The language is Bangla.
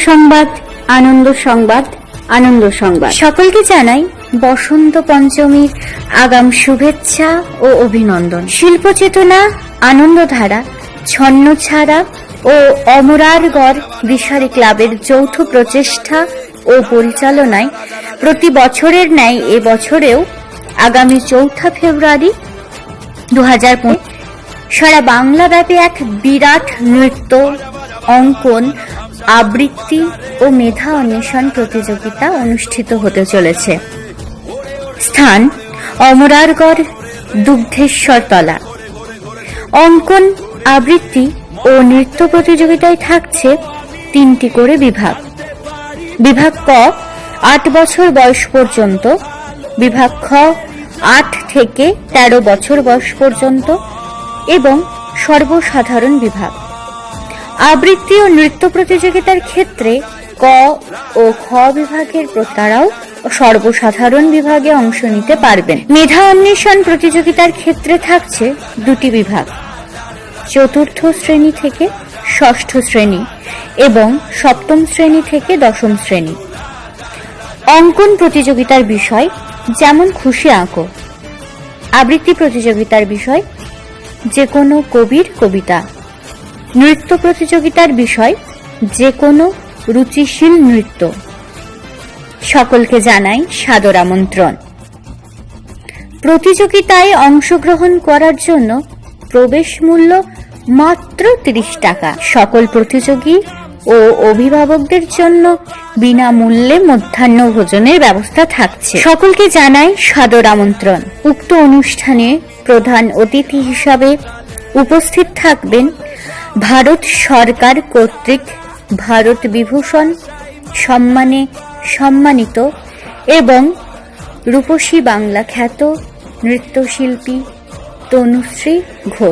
সংবাদ, আনন্দ সংবাদ, আনন্দ সংবাদ। সকলকে জানাই বসন্ত পঞ্চমীর আগাম শুভেচ্ছা ও অভিনন্দন। শিল্পচেতনা, আনন্দধারা, ছন্নছাড়া ও অমরারগড় দিশারি ক্লাবের যৌথ প্রচেষ্টা ও পরিচালনায় প্রতি বছরের ন্যায় এবছরেও আগামী 4 ফেব্রুয়ারি 2015 সারা বাংলাব্যাপী এক বিরাট নৃত্য, অঙ্কন, আবৃত্তি ও মেধা অন্বেষণ প্রতিযোগিতা অনুষ্ঠিত হতে চলেছে। স্থান অমরারগড় দুগ্ধেশ্বরতলা। অঙ্কন, আবৃত্তি ও নৃত্য প্রতিযোগিতায় থাকছে 3টি করে বিভাগ। বিভাগ ক 8 বছর বয়স পর্যন্ত, বিভাগ খ 8 থেকে 13 বছর বয়স পর্যন্ত এবং সর্বসাধারণ বিভাগ। আবৃত্তি ও নৃত্য প্রতিযোগিতার ক্ষেত্রে ক ও খ বিভাগের প্রতারাও সর্বসাধারণ বিভাগে অংশ নিতে পারবেন। মেধা অন্বেষণ প্রতিযোগিতার ক্ষেত্রে থাকছে 2টি বিভাগ, 4র্থ শ্রেণী থেকে 6ষ্ঠ শ্রেণী এবং 7ম শ্রেণী থেকে 10ম শ্রেণী। অঙ্কন প্রতিযোগিতার বিষয় যেমন খুশি আঁকো। আবৃত্তি প্রতিযোগিতার বিষয় যে কোনো কবির কবিতা। নৃত্য প্রতিযোগিতার বিষয় যে কোনো রুচিশীল নৃত্য। সকলকে জানাই সাদর আমন্ত্রণ। প্রতিযোগিতায় অংশগ্রহণ করার জন্য প্রবেশ মূল্য মাত্র 30 টাকা। সকল প্রতিযোগী ও অভিভাবকদের জন্য বিনামূল্যে মধ্যাহ্ন ভোজনের ব্যবস্থা থাকছে। সকলকে জানাই সাদর আমন্ত্রণ। উক্ত অনুষ্ঠানে প্রধান অতিথি হিসাবে উপস্থিত থাকবেন ভারত সরকার কর্তৃক ভারত বিভূষণ সম্মানে সম্মানিত এবং রূপসী বাংলা খ্যাত নৃত্যশিল্পী তনুশ্রী ঘোষ।